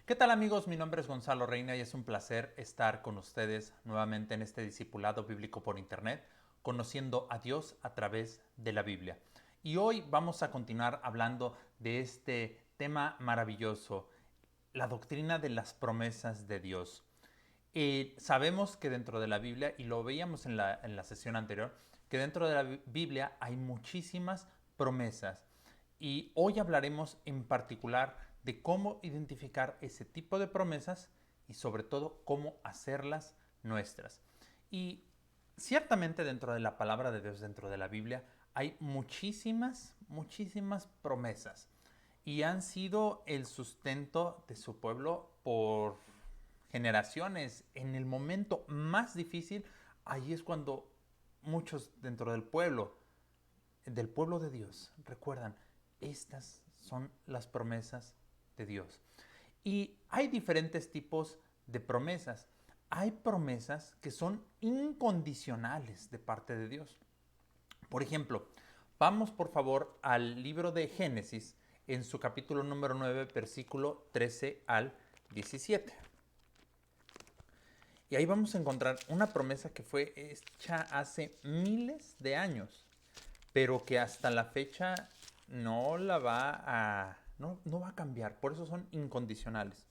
¿Qué tal amigos? Mi nombre es Gonzalo Reina y es un placer estar con ustedes nuevamente en este discipulado bíblico por internet, conociendo a Dios a través de la Biblia. Y hoy vamos a continuar hablando de este tema maravilloso, la doctrina de las promesas de Dios. Sabemos que dentro de la Biblia, y lo veíamos en la sesión anterior, que dentro de la Biblia hay muchísimas promesas. Y hoy hablaremos en particular de cómo identificar ese tipo de promesas y sobre todo cómo hacerlas nuestras. Y ciertamente dentro de la palabra de Dios, dentro de la Biblia, hay muchísimas promesas y han sido el sustento de su pueblo por generaciones. En el momento más difícil, ahí es cuando muchos dentro del pueblo de Dios, recuerdan, estas son las promesas de Dios. Y hay diferentes tipos de promesas. Hay promesas que son incondicionales de parte de Dios. Por ejemplo, vamos por favor al libro de Génesis en su capítulo número 9, versículo 13 al 17. Y ahí vamos a encontrar una promesa que fue hecha hace miles de años, pero que hasta la fecha no va a cambiar. Por eso son incondicionales.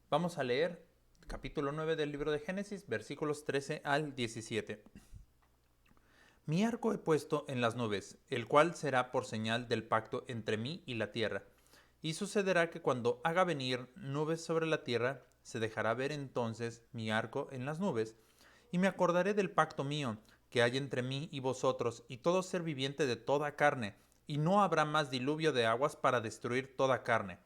Vamos a leer capítulo 9 del libro de Génesis, versículos 13 al 17. Mi arco he puesto en las nubes, el cual será por señal del pacto entre mí y la tierra. Y sucederá que cuando haga venir nubes sobre la tierra, se dejará ver entonces mi arco en las nubes, y me acordaré del pacto mío, que hay entre mí y vosotros, y todo ser viviente de toda carne, y no habrá más diluvio de aguas para destruir toda carne.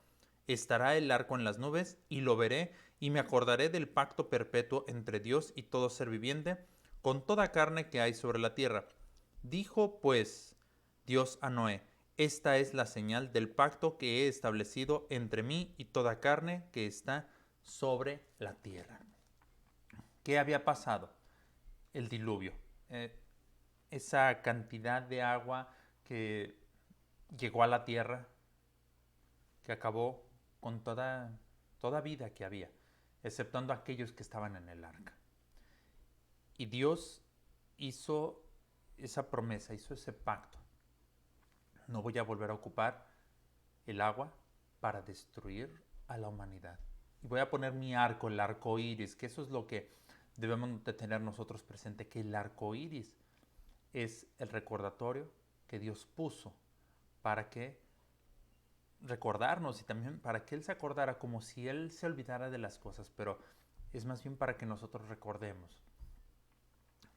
Estará el arco en las nubes, y lo veré, y me acordaré del pacto perpetuo entre Dios y todo ser viviente, con toda carne que hay sobre la tierra. Dijo pues Dios a Noé: esta es la señal del pacto que he establecido entre mí y toda carne que está sobre la tierra. ¿Qué había pasado? El diluvio. Eh, Esa cantidad de agua que llegó a la tierra, que acabó con toda vida que había, exceptuando aquellos que estaban en el arca. Y Dios hizo esa promesa, hizo ese pacto. No voy a volver a ocupar el agua para destruir a la humanidad. Y voy a poner mi arco, el arco iris, que eso es lo que debemos de tener nosotros presente, que el arco iris es el recordatorio que Dios puso para que recordarnos y también para que Él se acordara, como si Él se olvidara de las cosas, pero es más bien para que nosotros recordemos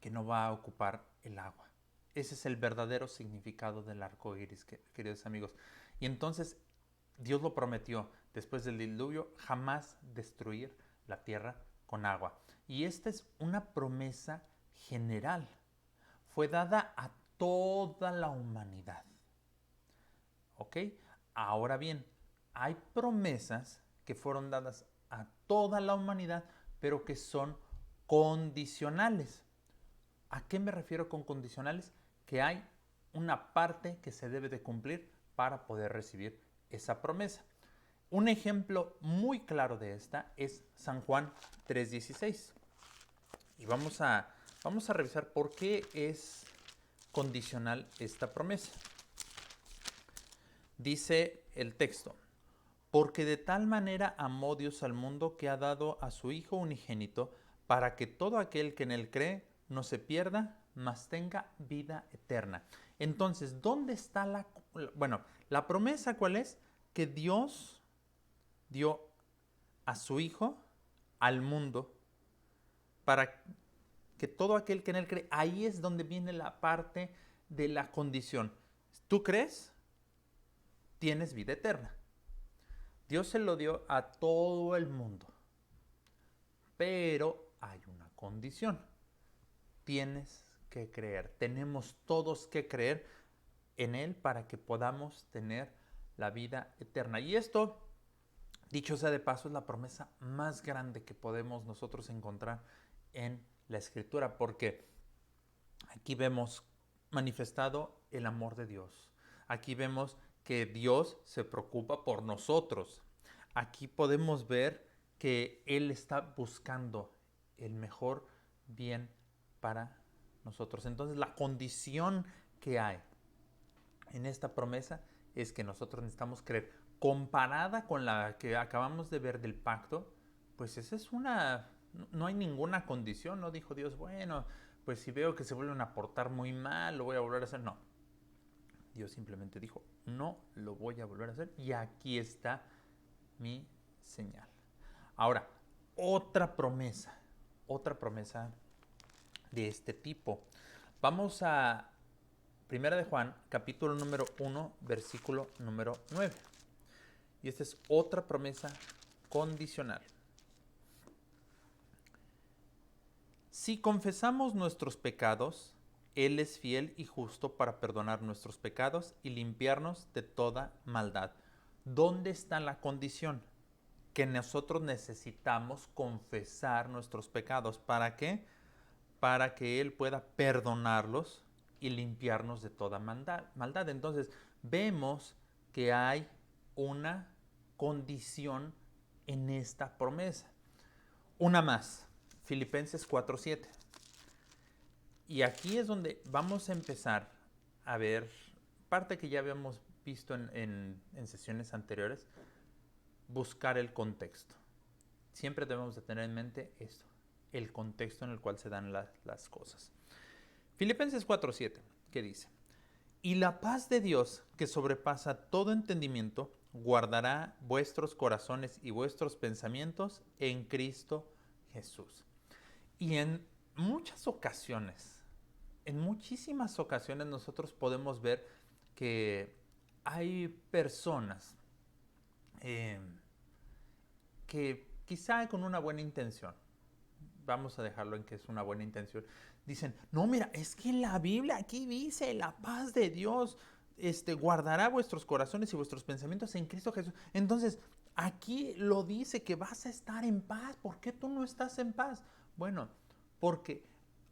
que no va a ocupar el agua. Ese es el verdadero significado del arco iris, queridos amigos. Y entonces Dios lo prometió, después del diluvio, jamás destruir la tierra con agua. Y esta es una promesa general. Fue dada a toda la humanidad. ¿Ok? Ahora bien, hay promesas que fueron dadas a toda la humanidad, pero que son condicionales. ¿A qué me refiero con condicionales? Que hay una parte que se debe de cumplir para poder recibir esa promesa. Un ejemplo muy claro de esta es San Juan 3:16. Y vamos a revisar por qué es condicional esta promesa. Dice el texto: porque de tal manera amó Dios al mundo que ha dado a su Hijo unigénito, para que todo aquel que en él cree no se pierda, mas tenga vida eterna. Entonces, ¿dónde está la promesa cuál es? Que Dios dio a su Hijo al mundo para que todo aquel que en él cree, ahí es donde viene la parte de la condición. ¿Tú crees? Tienes vida eterna. Dios se lo dio a todo el mundo. Pero hay una condición. Tienes que creer. Tenemos todos que creer en Él para que podamos tener la vida eterna. Y esto, dicho sea de paso, es la promesa más grande que podemos nosotros encontrar en la Escritura, porque aquí vemos manifestado el amor de Dios. Aquí vemos que Dios se preocupa por nosotros. Aquí podemos ver que Él está buscando el mejor bien para nosotros. Entonces la condición que hay en esta promesa es que nosotros necesitamos creer. Comparada con la que acabamos de ver del pacto, pues esa es una... No hay ninguna condición, no dijo Dios, bueno, pues si veo que se vuelven a portar muy mal, lo voy a volver a hacer. No, Dios simplemente dijo, no lo voy a volver a hacer y aquí está mi señal. Ahora, otra promesa de este tipo. Vamos a Primera de Juan, capítulo número 1, versículo número 9. Y esta es otra promesa condicional. Si confesamos nuestros pecados, Él es fiel y justo para perdonar nuestros pecados y limpiarnos de toda maldad. ¿Dónde está la condición? Que nosotros necesitamos confesar nuestros pecados. ¿Para qué? Para que Él pueda perdonarlos y limpiarnos de toda maldad. Entonces, vemos que hay una condición en esta promesa. Una más, Filipenses 4:7. Y aquí es donde vamos a empezar a ver parte que ya habíamos visto en sesiones anteriores, buscar el contexto. Siempre debemos de tener en mente esto, el contexto en el cual se dan las cosas. Filipenses 4:7, ¿qué dice? Y la paz de Dios, que sobrepasa todo entendimiento, guardará vuestros corazones y vuestros pensamientos en Cristo Jesús. Y muchas ocasiones, en muchísimas ocasiones nosotros podemos ver que hay personas eh, que quizá con una buena intención, vamos a dejarlo en que es una buena intención, dicen, no, mira, es que en la Biblia aquí dice, la paz de Dios guardará vuestros corazones y vuestros pensamientos en Cristo Jesús. Entonces, aquí lo dice que vas a estar en paz. ¿Por qué tú no estás en paz? Bueno, porque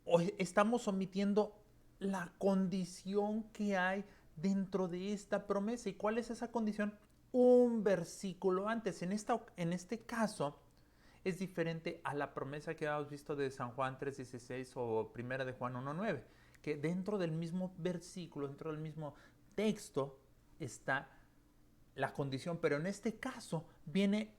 hoy estamos omitiendo la condición que hay dentro de esta promesa. ¿Y cuál es esa condición? Un versículo antes. En este caso, es diferente a la promesa que habíamos visto de San Juan 3:16 o primera de Juan 1:9, que dentro del mismo versículo, dentro del mismo texto está la condición, pero en este caso viene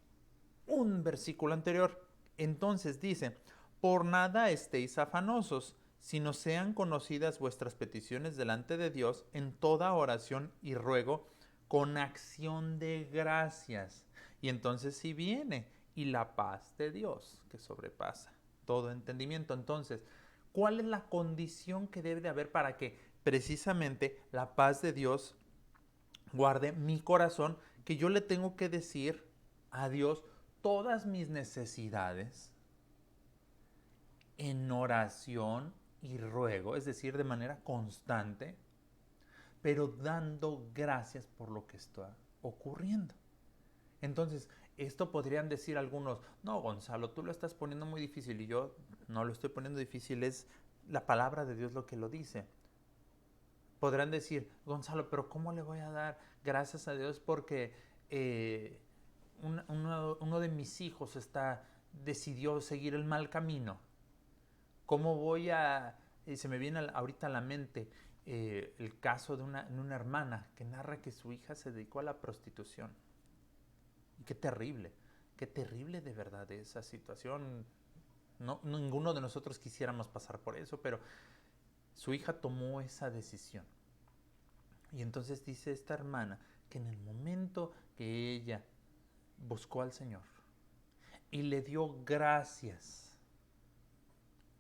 un versículo anterior. Entonces dice, por nada estéis afanosos, sino sean conocidas vuestras peticiones delante de Dios en toda oración y ruego con acción de gracias. Y entonces sí viene, y la paz de Dios que sobrepasa todo entendimiento. Entonces, ¿cuál es la condición que debe de haber para que precisamente la paz de Dios guarde mi corazón? Que yo le tengo que decir a Dios todas mis necesidades en oración y ruego, es decir, de manera constante, pero dando gracias por lo que está ocurriendo. Entonces, esto podrían decir algunos, no, Gonzalo, tú lo estás poniendo muy difícil, y yo no lo estoy poniendo difícil, es la palabra de Dios lo que lo dice. Podrán decir, Gonzalo, pero ¿cómo le voy a dar gracias a Dios porque uno de mis hijos decidió seguir el mal camino? ¿Cómo voy a...? Se me viene ahorita a la mente el caso de una hermana que narra que su hija se dedicó a la prostitución. Y qué terrible de verdad esa situación. No, ninguno de nosotros quisiéramos pasar por eso, pero su hija tomó esa decisión. Y entonces dice esta hermana que en el momento que ella buscó al Señor y le dio gracias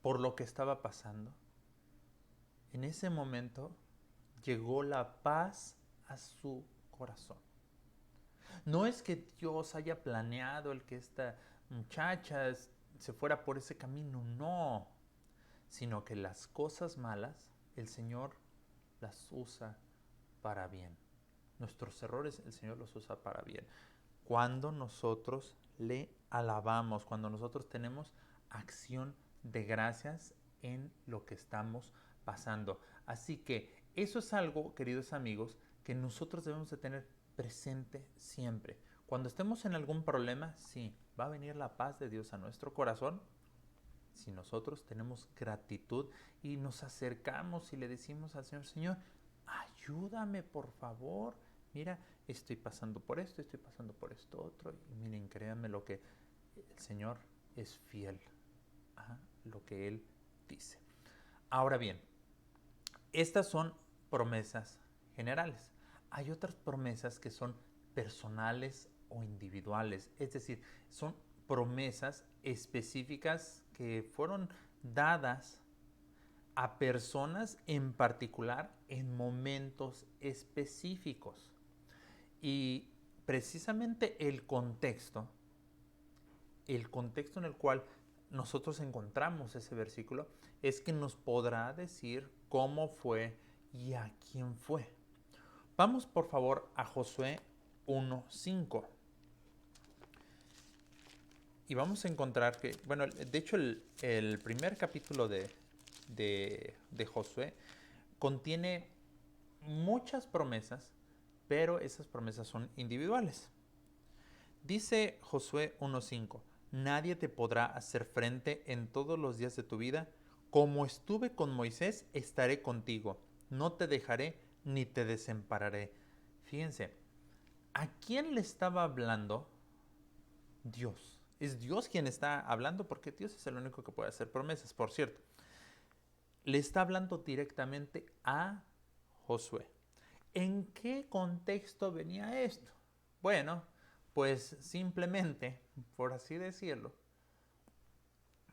por lo que estaba pasando, en ese momento llegó la paz a su corazón. No es que Dios haya planeado el que esta muchacha se fuera por ese camino, no, sino que las cosas malas el Señor las usa para bien. Nuestros errores el Señor los usa para bien. Cuando nosotros le alabamos, cuando nosotros tenemos acción de gracias en lo que estamos pasando. Así que eso es algo, queridos amigos, que nosotros debemos de tener presente siempre. Cuando estemos en algún problema, sí, va a venir la paz de Dios a nuestro corazón si nosotros tenemos gratitud y nos acercamos y le decimos al Señor, Señor, ayúdame por favor. Mira, estoy pasando por esto, estoy pasando por esto otro. Y miren, créanme lo que el Señor es fiel a lo que Él dice. Ahora bien, estas son promesas generales. Hay otras promesas que son personales o individuales, es decir, son promesas específicas que fueron dadas a personas en particular en momentos específicos. Y precisamente el contexto en el cual nosotros encontramos ese versículo es que nos podrá decir cómo fue y a quién fue. Vamos por favor a Josué 1:5. Y vamos a encontrar que, bueno, de hecho el primer capítulo de Josué contiene muchas promesas, pero esas promesas son individuales. Dice Josué 1:5, nadie te podrá hacer frente en todos los días de tu vida. Como estuve con Moisés, estaré contigo. No te dejaré ni te desampararé. Fíjense, ¿a quién le estaba hablando? Dios. Es Dios quien está hablando porque Dios es el único que puede hacer promesas, por cierto. Le está hablando directamente a Josué. ¿En qué contexto venía esto? Bueno, pues simplemente, por así decirlo,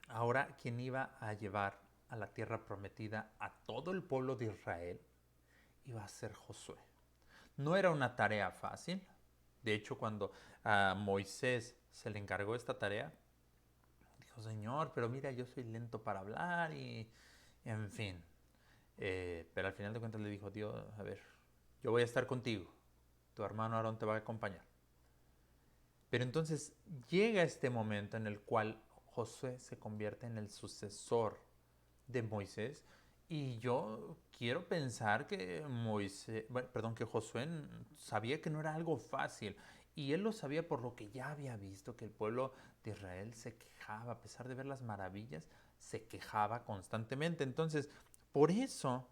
ahora quien iba a llevar a la tierra prometida a todo el pueblo de Israel iba a ser Josué. No era una tarea fácil. De hecho, cuando a Moisés se le encargó esta tarea, dijo, Señor, pero mira, yo soy lento para hablar y en fin. Pero al final de cuentas le dijo, Dios, a ver, yo voy a estar contigo. Tu hermano Aarón te va a acompañar. Pero entonces llega este momento en el cual Josué se convierte en el sucesor de Moisés y yo quiero pensar que que Josué sabía que no era algo fácil y él lo sabía por lo que ya había visto que el pueblo de Israel se quejaba, a pesar de ver las maravillas, se quejaba constantemente. Entonces, por eso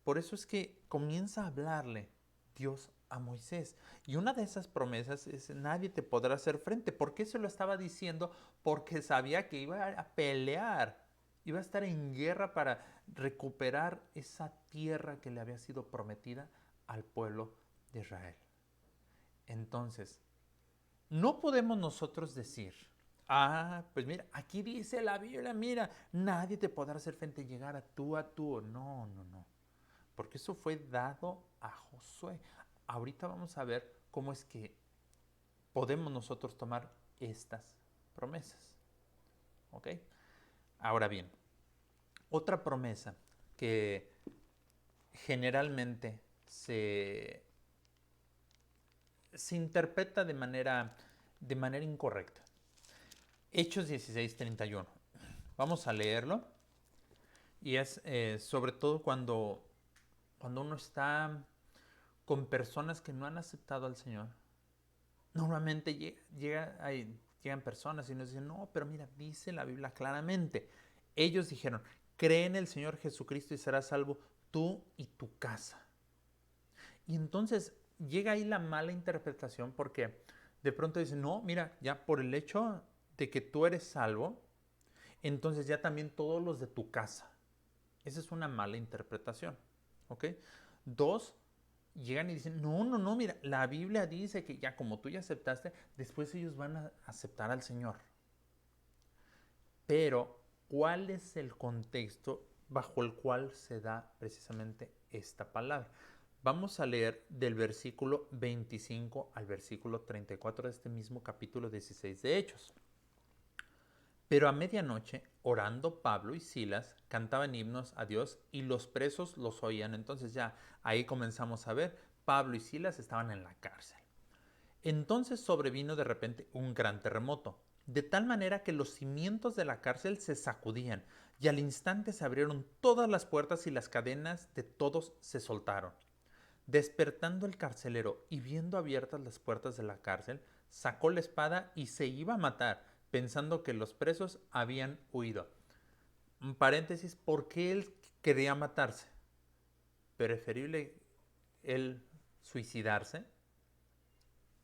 por eso es que comienza a hablarle Dios a Moisés. Y una de esas promesas es nadie te podrá hacer frente. ¿Por qué se lo estaba diciendo? Porque sabía que iba a pelear, iba a estar en guerra para recuperar esa tierra que le había sido prometida al pueblo de Israel. Entonces, no podemos nosotros decir, pues mira, aquí dice la Biblia, mira, nadie te podrá hacer frente y llegar a tú. No, no, no. Porque eso fue dado a Josué. Ahorita vamos a ver cómo es que podemos nosotros tomar estas promesas. ¿Ok? Ahora bien, otra promesa que generalmente se interpreta de manera incorrecta. Hechos 16:31. Vamos a leerlo. Y es sobre todo cuando uno está con personas que no han aceptado al Señor. Normalmente llegan personas y nos dicen, no, pero mira, dice la Biblia claramente. Ellos dijeron, cree en el Señor Jesucristo y serás salvo tú y tu casa. Y entonces llega ahí la mala interpretación porque de pronto dicen, no, mira, ya por el hecho de que tú eres salvo, entonces ya también todos los de tu casa. Esa es una mala interpretación. ¿Ok? Dos, llegan y dicen, no, no, no, mira, la Biblia dice que ya como tú ya aceptaste, después ellos van a aceptar al Señor. Pero, ¿cuál es el contexto bajo el cual se da precisamente esta palabra? Vamos a leer del versículo 25 al versículo 34 de este mismo capítulo 16 de Hechos. Pero a medianoche, orando Pablo y Silas, cantaban himnos a Dios y los presos los oían. Entonces ya ahí comenzamos a ver, Pablo y Silas estaban en la cárcel. Entonces sobrevino de repente un gran terremoto, de tal manera que los cimientos de la cárcel se sacudían y al instante se abrieron todas las puertas y las cadenas de todos se soltaron. Despertando el carcelero y viendo abiertas las puertas de la cárcel, sacó la espada y se iba a matar, pensando que los presos habían huido. Un paréntesis, ¿por qué él quería matarse? Preferible él suicidarse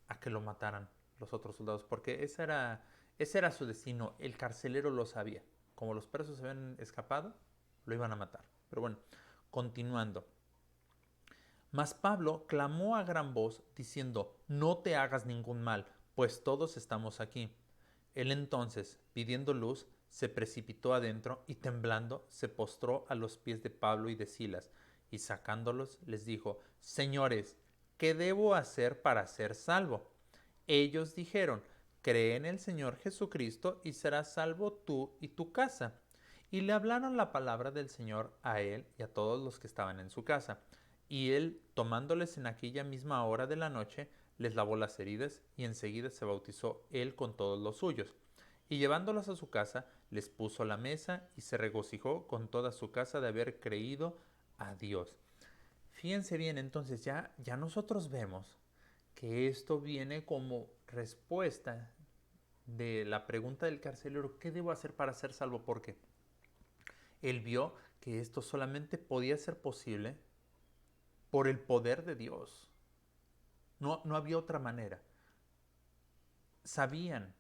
a que lo mataran los otros soldados, porque ese era su destino. El carcelero lo sabía. Como los presos se habían escapado, lo iban a matar. Pero bueno, continuando. Mas Pablo clamó a gran voz, diciendo, no te hagas ningún mal, pues todos estamos aquí. Él entonces, pidiendo luz, se precipitó adentro y temblando se postró a los pies de Pablo y de Silas, y sacándolos les dijo, Señores, ¿qué debo hacer para ser salvo? Ellos dijeron, cree en el Señor Jesucristo y serás salvo tú y tu casa. Y le hablaron la palabra del Señor a él y a todos los que estaban en su casa. Y él, tomándoles en aquella misma hora de la noche, les lavó las heridas y enseguida se bautizó él con todos los suyos. Y llevándolos a su casa, les puso la mesa y se regocijó con toda su casa de haber creído a Dios. Fíjense bien, entonces ya nosotros vemos que esto viene como respuesta de la pregunta del carcelero, ¿qué debo hacer para ser salvo? Porque él vio que esto solamente podía ser posible por el poder de Dios. No había otra manera. Sabían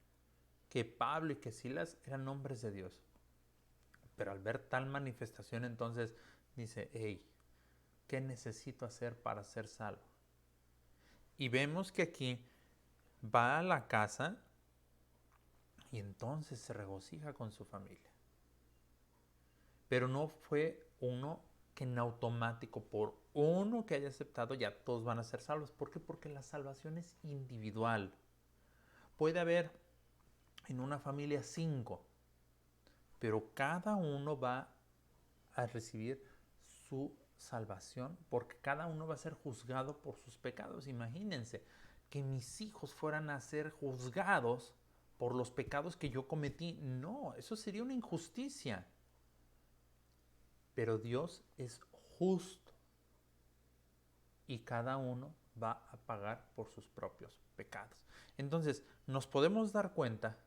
que Pablo y que Silas eran hombres de Dios. Pero al ver tal manifestación, entonces dice, hey, ¿qué necesito hacer para ser salvo? Y vemos que aquí va a la casa y entonces se regocija con su familia. Pero no fue uno que en automático, por uno que haya aceptado, ya todos van a ser salvos. ¿Por qué? Porque la salvación es individual. Puede haber en una familia 5, pero cada uno va a recibir su salvación porque cada uno va a ser juzgado por sus pecados. Imagínense que mis hijos fueran a ser juzgados por los pecados que yo cometí. No, eso sería una injusticia. Pero Dios es justo y cada uno va a pagar por sus propios pecados. Entonces, nos podemos dar cuenta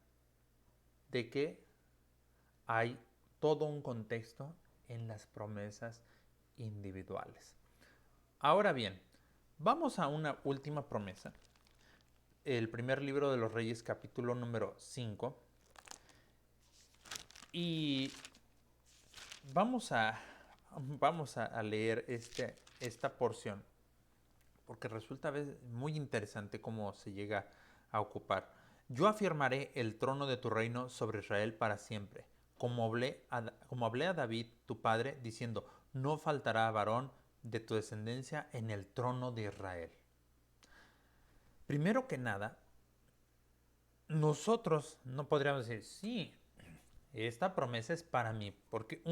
de que hay todo un contexto en las promesas individuales. Ahora bien, vamos a una última promesa. El primer libro de los Reyes, capítulo número 5. Y vamos a leer esta porción, porque resulta muy interesante cómo se llega a ocupar. Yo afirmaré el trono de tu reino sobre Israel para siempre, como hablé a David, tu padre, diciendo, no faltará varón de tu descendencia en el trono de Israel. Primero que nada, nosotros no podríamos decir, sí, esta promesa es para mí, porque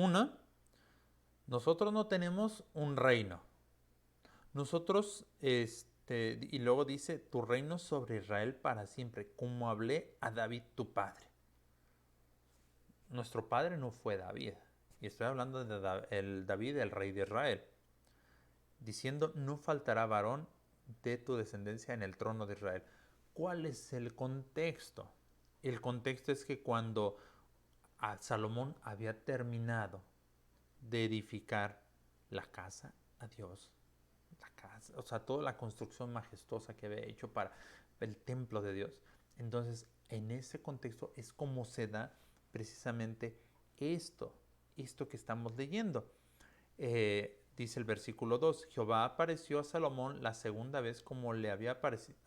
nosotros no tenemos un reino. Nosotros, y luego dice, tu reino sobre Israel para siempre, como hablé a David tu padre. Nuestro padre no fue David, y estoy hablando de David, el rey de Israel, diciendo, no faltará varón de tu descendencia en el trono de Israel. ¿Cuál es el contexto? El contexto es que cuando Salomón había terminado de edificar la casa a Dios, la casa, o sea, toda la construcción majestuosa que había hecho para el templo de Dios. Entonces, en ese contexto es como se da precisamente esto que estamos leyendo. Dice el versículo 2, Jehová apareció a Salomón la segunda vez como le había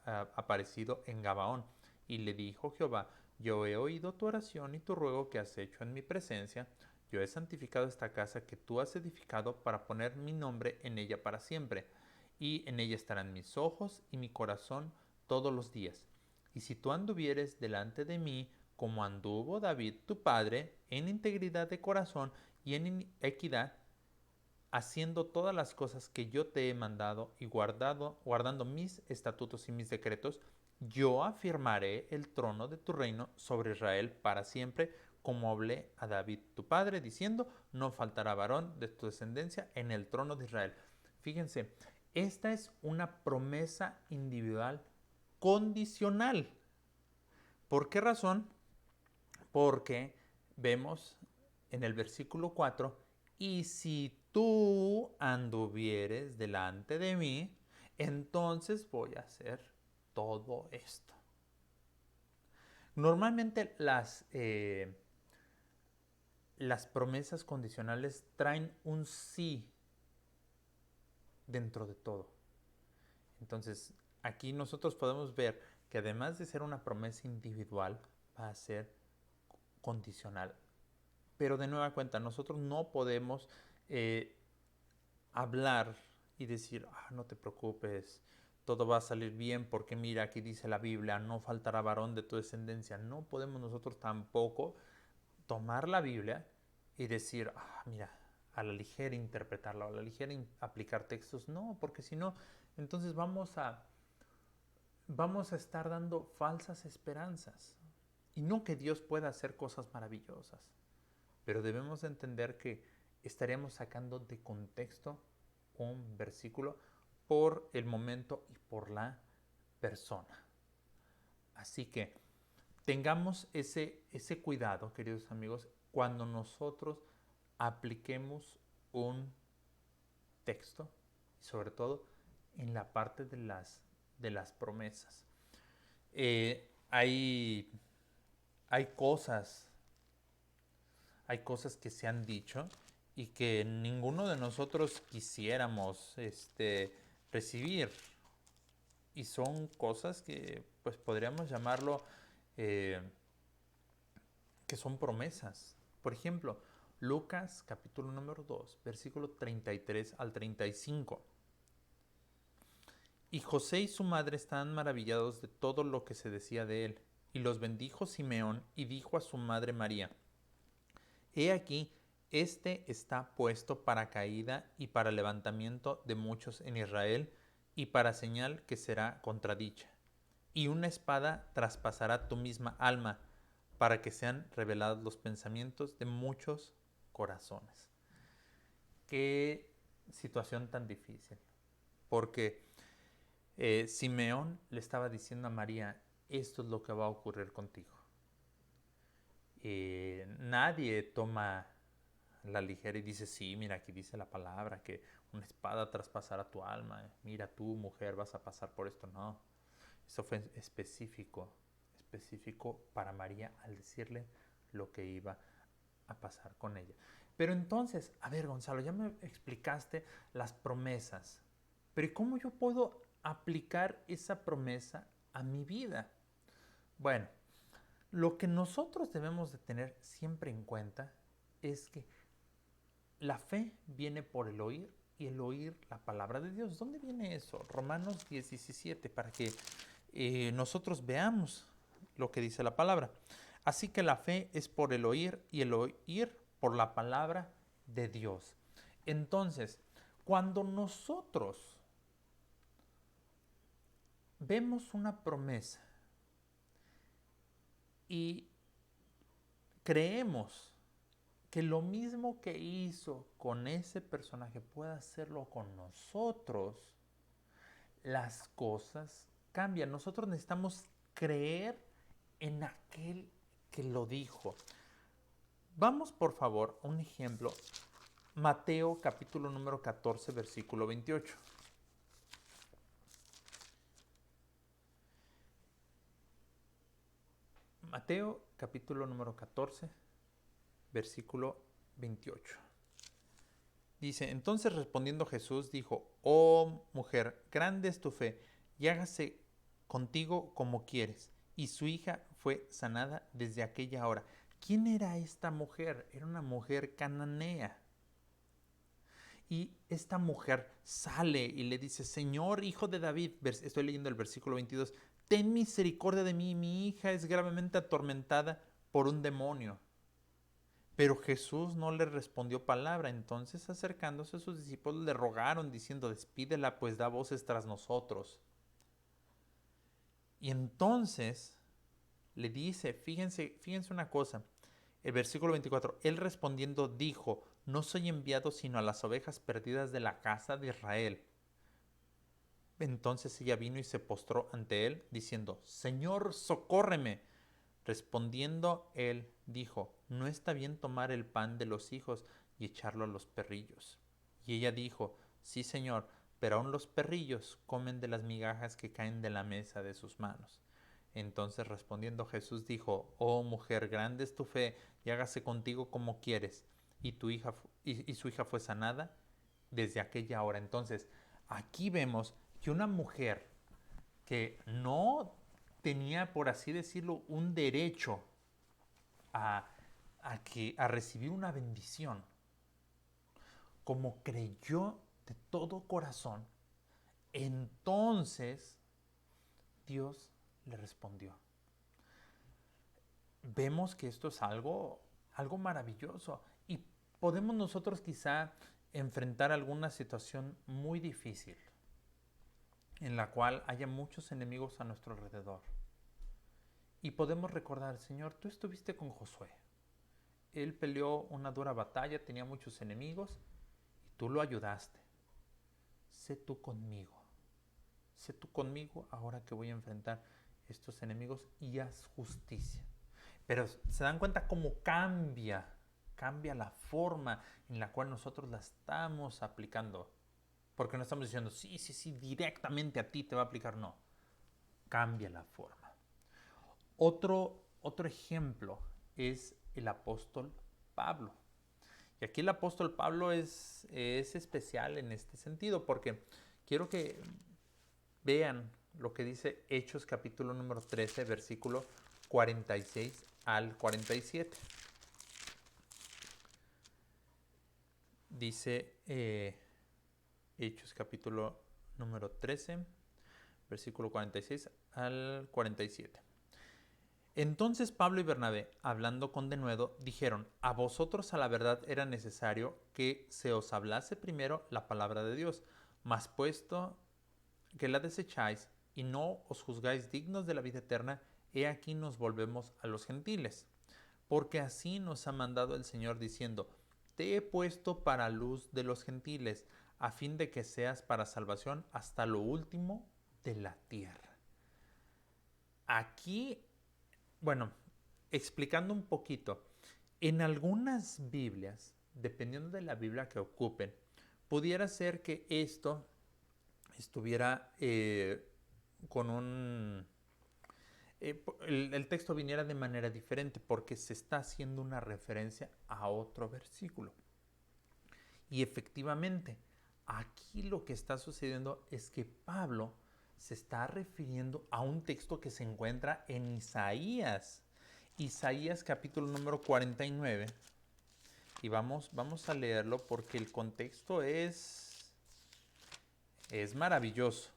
aparecido en Gabaón, y le dijo Jehová, yo he oído tu oración y tu ruego que has hecho en mi presencia, yo he santificado esta casa que tú has edificado para poner mi nombre en ella para siempre, y en ella estarán mis ojos y mi corazón todos los días. Y si tú anduvieres delante de mí, como anduvo David tu padre, en integridad de corazón y en equidad, haciendo todas las cosas que yo te he mandado y guardando mis estatutos y mis decretos, yo afirmaré el trono de tu reino sobre Israel para siempre, como hablé a David tu padre, diciendo, no faltará varón de tu descendencia en el trono de Israel. Fíjense, esta es una promesa individual condicional. ¿Por qué razón? Porque vemos en el versículo 4, y si tú anduvieres delante de mí, entonces voy a hacer todo esto. Normalmente las promesas condicionales traen un sí dentro de todo. Entonces, aquí nosotros podemos ver que además de ser una promesa individual, va a ser condicional. Pero de nueva cuenta, nosotros no podemos eh, hablar y decir, no te preocupes, todo va a salir bien porque mira, aquí dice la Biblia, no faltará varón de tu descendencia. No podemos nosotros tampoco tomar la Biblia y decir, mira, a la ligera interpretarla, a la ligera aplicar textos. No, porque si no, entonces vamos a estar dando falsas esperanzas. Y no que Dios pueda hacer cosas maravillosas, pero debemos entender que estaríamos sacando de contexto un versículo por el momento y por la persona. Así que tengamos ese cuidado, queridos amigos, cuando nosotros apliquemos un texto, y sobre todo en la parte de las promesas. Hay cosas que se han dicho y que ninguno de nosotros quisiéramos recibir. Y son cosas que pues podríamos llamarlo que son promesas. Por ejemplo, Lucas capítulo número 2, versículo 33 al 35. Y José y su madre estaban maravillados de todo lo que se decía de él. Y los bendijo Simeón y dijo a su madre María: He aquí, este está puesto para caída y para levantamiento de muchos en Israel, y para señal que será contradicha. Y una espada traspasará tu misma alma, para que sean revelados los pensamientos de muchos corazones. Qué situación tan difícil. Porque Simeón le estaba diciendo a María, esto es lo que va a ocurrir contigo. Nadie toma la ligera y dice, sí, mira, aquí dice la palabra que una espada traspasará tu alma. Mira, tú, mujer, vas a pasar por esto. No, eso fue específico para María al decirle lo que iba a pasar con ella. Pero entonces, a ver, Gonzalo, ya me explicaste las promesas, pero ¿cómo yo puedo aplicar esa promesa a mi vida? Bueno, lo que nosotros debemos de tener siempre en cuenta es que la fe viene por el oír y el oír la palabra de Dios. ¿Dónde viene eso? Romanos 10:17, para que nosotros veamos lo que dice la palabra. Así que la fe es por el oír y el oír por la palabra de Dios. Entonces, cuando nosotros vemos una promesa y creemos que lo mismo que hizo con ese personaje puede hacerlo con nosotros, las cosas cambian. Nosotros necesitamos creer en aquel que lo dijo. Vamos por favor a un ejemplo. Mateo capítulo número 14, versículo 28. Mateo capítulo número 14, versículo 28. Dice, entonces respondiendo Jesús dijo, oh mujer, grande es tu fe, y hágase contigo como quieres. Y su hija fue sanada desde aquella hora. ¿Quién era esta mujer? Era una mujer cananea. Y esta mujer sale y le dice, Señor, hijo de David, estoy leyendo el versículo 22, ten misericordia de mí, mi hija es gravemente atormentada por un demonio. Pero Jesús no le respondió palabra. Entonces, acercándose a sus discípulos, le rogaron, diciendo, despídela, pues da voces tras nosotros. Y entonces le dice, fíjense una cosa, el versículo 24, él respondiendo dijo, no soy enviado sino a las ovejas perdidas de la casa de Israel. Entonces ella vino y se postró ante él, diciendo, Señor, socórreme. Respondiendo él, dijo, no está bien tomar el pan de los hijos y echarlo a los perrillos. Y ella dijo, sí, señor, pero aun los perrillos comen de las migajas que caen de la mesa de sus manos. Entonces respondiendo Jesús dijo, oh mujer, grande es tu fe, y hágase contigo como quieres. Y su hija fue sanada desde aquella hora. Entonces, aquí vemos que una mujer que no tenía, por así decirlo, un derecho a, a recibir una bendición, como creyó de todo corazón, entonces Dios le respondió. Vemos que esto es algo maravilloso y podemos nosotros quizá enfrentar alguna situación muy difícil en la cual haya muchos enemigos a nuestro alrededor. Y podemos recordar, Señor, tú estuviste con Josué. Él peleó una dura batalla, tenía muchos enemigos y tú lo ayudaste. Sé tú conmigo. Sé tú conmigo ahora que voy a enfrentar estos enemigos y haz justicia. Pero se dan cuenta cómo cambia la forma en la cual nosotros la estamos aplicando. Porque no estamos diciendo, sí, directamente a ti te va a aplicar. No, cambia la forma. Otro ejemplo es el apóstol Pablo. Y aquí el apóstol Pablo es especial en este sentido porque quiero que vean lo que dice Hechos capítulo número 13, versículo 46 al 47. Dice Hechos capítulo número 13, versículo 46 al 47. Entonces Pablo y Bernabé, hablando con denuedo, dijeron, a vosotros a la verdad era necesario que se os hablase primero la palabra de Dios, mas puesto que la desecháis y no os juzgáis dignos de la vida eterna, he aquí nos volvemos a los gentiles. Porque así nos ha mandado el Señor diciendo, te he puesto para luz de los gentiles, a fin de que seas para salvación hasta lo último de la tierra. Aquí, bueno, explicando un poquito, en algunas Biblias, dependiendo de la Biblia que ocupen, pudiera ser que esto estuviera con un... el texto viniera de manera diferente porque se está haciendo una referencia a otro versículo. Y efectivamente, aquí lo que está sucediendo es que Pablo se está refiriendo a un texto que se encuentra en Isaías. Isaías capítulo número 49. Y vamos a leerlo porque el contexto es maravilloso.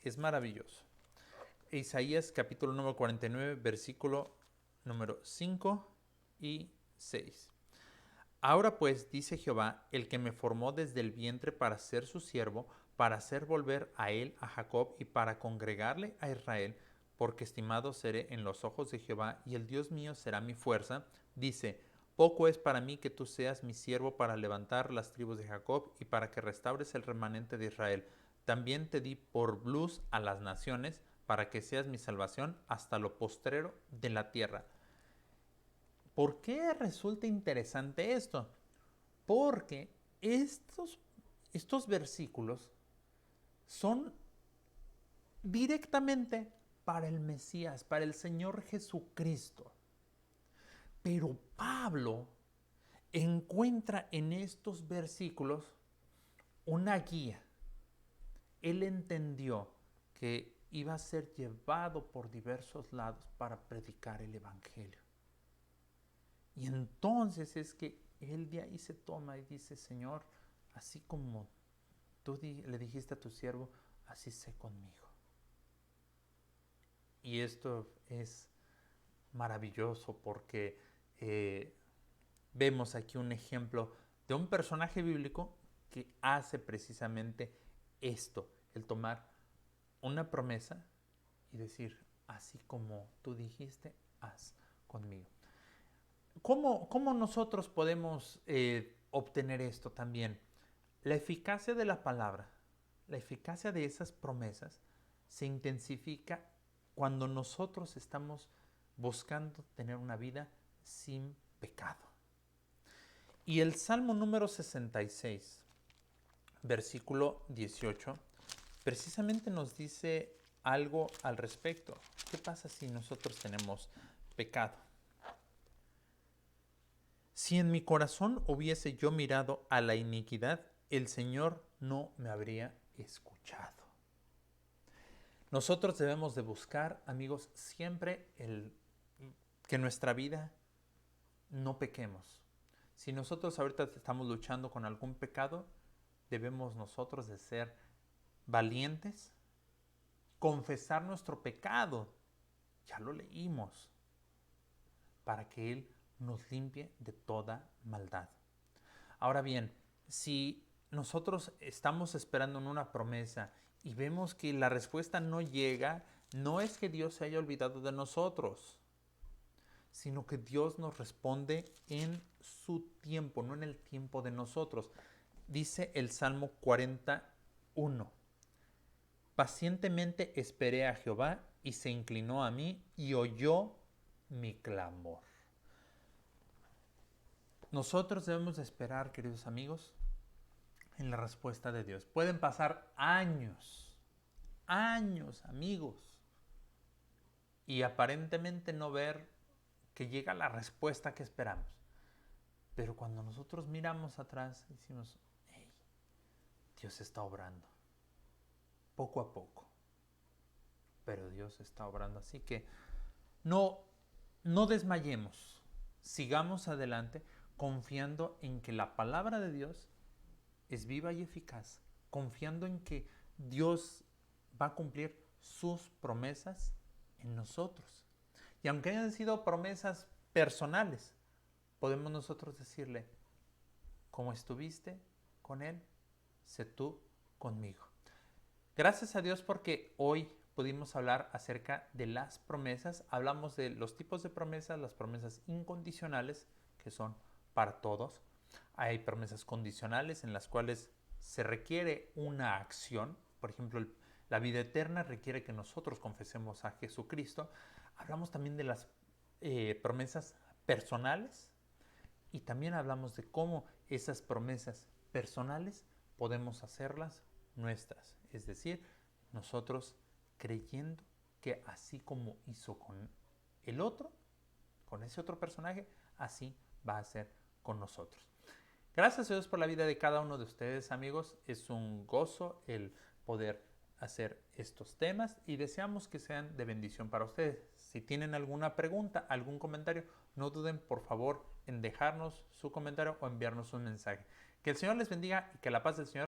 Es maravilloso. Isaías capítulo número 49, versículo número 5 y 6. Ahora pues, dice Jehová, el que me formó desde el vientre para ser su siervo, para hacer volver a él a Jacob y para congregarle a Israel, porque estimado seré en los ojos de Jehová y el Dios mío será mi fuerza, dice, poco es para mí que tú seas mi siervo para levantar las tribus de Jacob y para que restaures el remanente de Israel. También te di por luz a las naciones, para que seas mi salvación hasta lo postrero de la tierra. ¿Por qué resulta interesante esto? Porque estos versículos son directamente para el Mesías, para el Señor Jesucristo. Pero Pablo encuentra en estos versículos una guía. Él entendió que iba a ser llevado por diversos lados para predicar el Evangelio. Y entonces es que él de ahí se toma y dice, Señor, así como tú le dijiste a tu siervo, así sé conmigo. Y esto es maravilloso porque vemos aquí un ejemplo de un personaje bíblico que hace precisamente esto, el tomar una promesa y decir, así como tú dijiste, haz conmigo. ¿Cómo nosotros podemos obtener esto también? La eficacia de la palabra, la eficacia de esas promesas se intensifica cuando nosotros estamos buscando tener una vida sin pecado. Y el Salmo número 66, versículo 18, precisamente nos dice algo al respecto. ¿Qué pasa si nosotros tenemos pecado? Si en mi corazón hubiese yo mirado a la iniquidad, el Señor no me habría escuchado. Nosotros debemos de buscar, amigos, siempre que nuestra vida no pequemos. Si nosotros ahorita estamos luchando con algún pecado, debemos nosotros de ser valientes, confesar nuestro pecado. Ya lo leímos. Para que Él nos limpie de toda maldad. Ahora bien, si nosotros estamos esperando en una promesa y vemos que la respuesta no llega, no es que Dios se haya olvidado de nosotros, sino que Dios nos responde en su tiempo, no en el tiempo de nosotros. Dice el Salmo 41. Pacientemente esperé a Jehová y se inclinó a mí y oyó mi clamor. Nosotros debemos de esperar, queridos amigos, en la respuesta de Dios. Pueden pasar años, amigos, y aparentemente no ver que llega la respuesta que esperamos. Pero cuando nosotros miramos atrás, decimos, hey, Dios está obrando, poco a poco. Pero Dios está obrando, así que no desmayemos, sigamos adelante confiando en que la palabra de Dios es viva y eficaz, confiando en que Dios va a cumplir sus promesas en nosotros. Y aunque hayan sido promesas personales, podemos nosotros decirle, como estuviste con Él, sé tú conmigo. Gracias a Dios porque hoy pudimos hablar acerca de las promesas. Hablamos de los tipos de promesas, las promesas incondicionales, que son para todos. Hay promesas condicionales en las cuales se requiere una acción. Por ejemplo, la vida eterna requiere que nosotros confesemos a Jesucristo. Hablamos también de las promesas personales y también hablamos de cómo esas promesas personales podemos hacerlas nuestras. Es decir, nosotros creyendo que así como hizo con el otro, con ese otro personaje, así va a ser con nosotros. Gracias a Dios por la vida de cada uno de ustedes, amigos. Es un gozo el poder hacer estos temas y deseamos que sean de bendición para ustedes. Si tienen alguna pregunta, algún comentario, no duden por favor en dejarnos su comentario o enviarnos un mensaje. Que el Señor les bendiga y que la paz del Señor